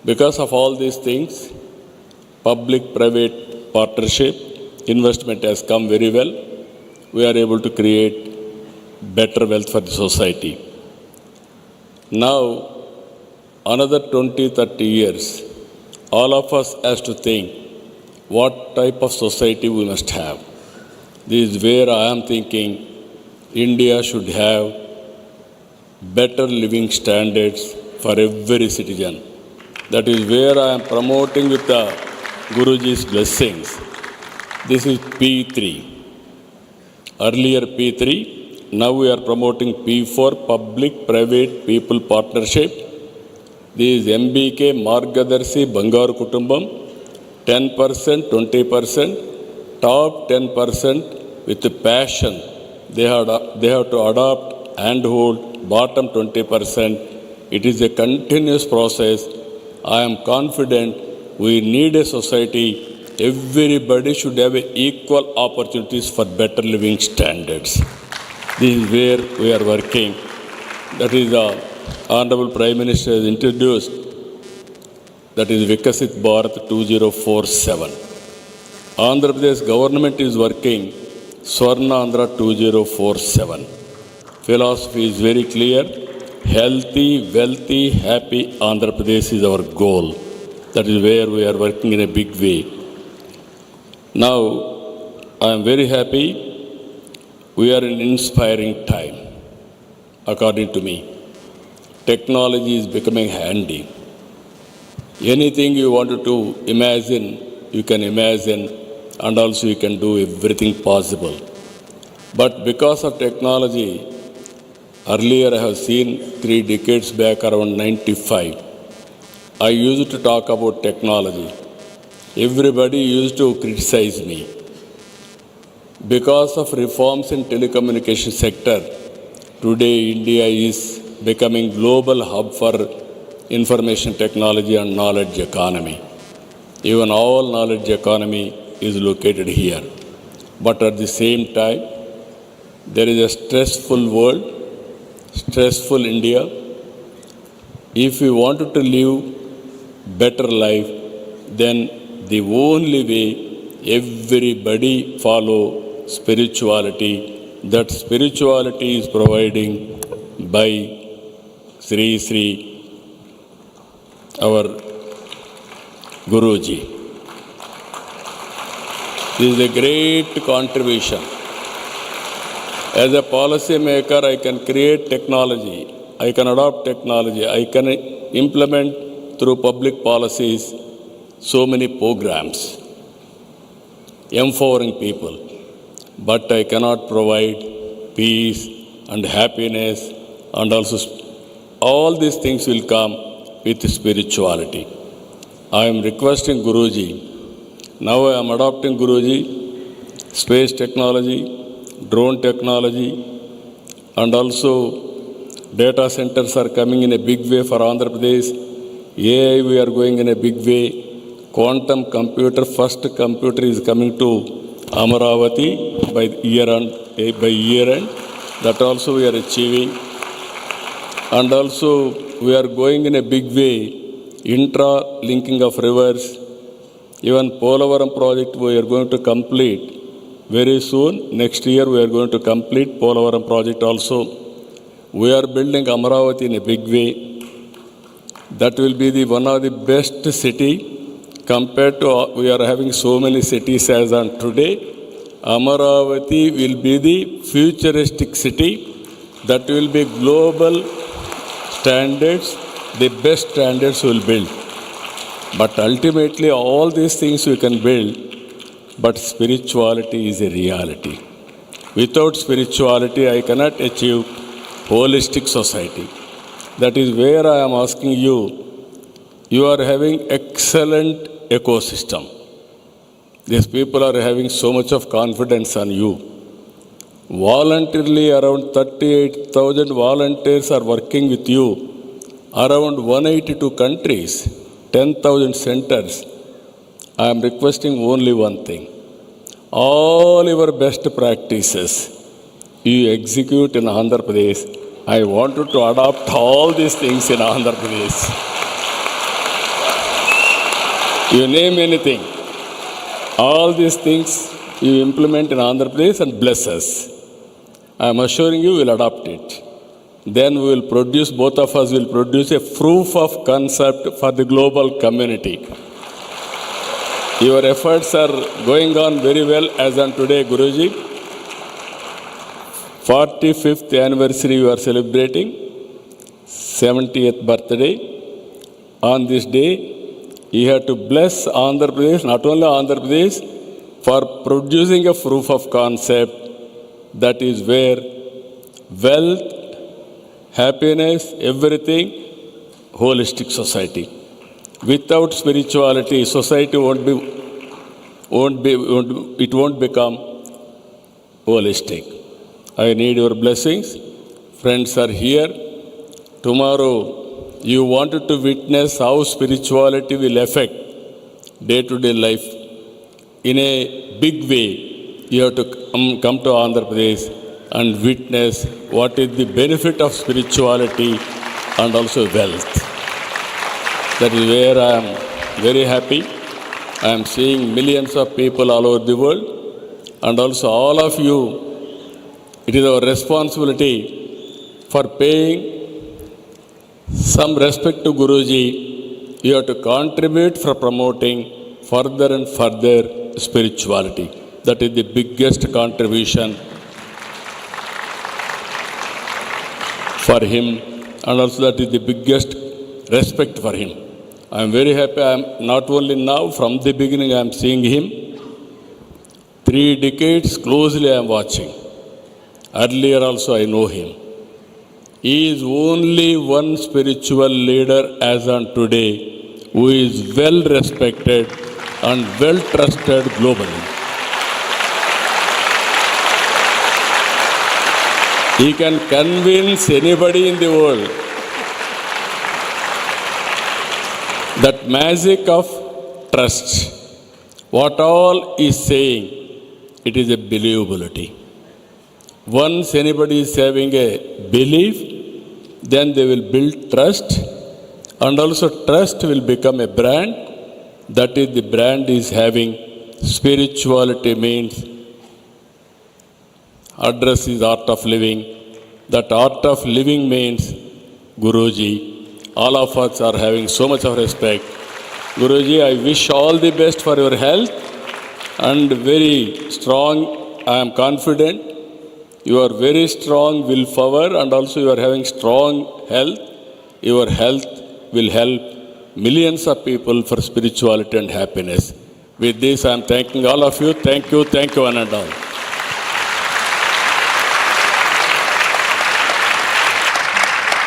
Because of all these things, public-private partnership, investment has come very well. We are able to create better wealth for the society. Now, another 20, 30 years, all of us has to think what type of society we must have. This is where I am thinking India should have better living standards for every citizen. That is where I am promoting with the Guruji's blessings. This is P3. Earlier P3, now we are promoting P4, public-private people partnership. This is MBK, Margadarshi, Bangaru Kutumbam, 10%, 20%, top 10% with passion. They have to adopt and hold bottom 20%. It is a continuous process. I am confident we need a society. Everybody should have equal opportunities for better living standards. This is where we are working. That is the Honorable Prime Minister has introduced. That is Vikasit Bharat 2047. Andhra Pradesh government is working Swarna Andhra 2047. Philosophy is very clear. Healthy, wealthy, happy Andhra Pradesh is our goal. That is where we are working in a big way. Now, I am very happy. We are in an inspiring time, according to me. Technology is becoming handy. Anything you wanted to imagine, you can imagine, and also you can do everything possible. But because of technology, earlier I have seen 3 decades back, around 95, I used to talk about technology. Everybody used to criticize me. Because of reforms in telecommunication sector, today India is becoming global hub for information technology and knowledge economy. Even all knowledge economy is located here. But at the same time, there is a stressful world, stressful India. If we wanted to live better life, then the only way everybody follow spirituality. That spirituality is providing by Sri Sri, our Guruji. This is a great contribution. As a policy maker, I can create technology. I can adopt technology. I can implement through public policies so many programs empowering people. But I cannot provide peace and happiness, and also all these things will come with spirituality. I am requesting Guruji. Now I am adopting Guruji, space technology, drone technology, and also data centers are coming in a big way for Andhra Pradesh. AI, we are going in a big way. Quantum computer, first computer is coming to Amaravati by year end. That also we are achieving. And also we are going in a big way, intra-linking of rivers. Even Polavaram project we are going to complete very soon. Next year we are going to complete Polavaram project also. We are building Amaravati in a big way. That will be the one of the best city compared to, we are having so many cities as on today. Amaravati will be the futuristic city that will be global standards, the best standards will build. But ultimately all these things we can build, but spirituality is a reality. Without spirituality, I cannot achieve holistic society. That is where I am asking you. You are having excellent ecosystem. These people are having so much of confidence on you. Voluntarily, around 38,000 volunteers are working with you. Around 182 countries, 10,000 centers. I am requesting only one thing. All your best practices, you execute in Andhra Pradesh. I wanted to adopt all these things in Andhra Pradesh. You name anything. All these things you implement in Andhra Pradesh and bless us. I am assuring you will adopt it. Then we will produce, both of us will produce a proof of concept for the global community. Your efforts are going on very well as on today, Guruji. 45th anniversary you are celebrating, 70th birthday. On this day, you have to bless Andhra Pradesh, not only Andhra Pradesh, for producing a proof of concept that is where wealth, happiness, everything, holistic society. Without spirituality, society it won't become holistic. I need your blessings. Friends are here. Tomorrow, you wanted to witness how spirituality will affect day-to-day life. In a big way, you have to come to Andhra Pradesh and witness what is the benefit of spirituality and also wealth. That is where I am very happy. I am seeing millions of people all over the world, and also all of you. It is our responsibility for paying some respect to Guruji. You have to contribute for promoting further and further spirituality. That is the biggest contribution for him, and also that is the biggest respect for him. I am very happy. I am not only now, from the beginning I am seeing him. 3 decades closely I am watching. Earlier also I know him. He is only one spiritual leader as on today who is well respected and well trusted globally. He can convince anybody in the world. That magic of trust, what all is saying, it is a believability. Once anybody is having a belief, then they will build trust, and also trust will become a brand. That is, the brand is having spirituality means address is art of living. That art of living means Guruji. All of us are having so much of respect. Guruji, I wish all the best for your health and very strong. I am confident you are very strong willpower, and also you are having strong health. Your health will help millions of people for spirituality and happiness. With this, I am thanking all of you. Thank you, one and all.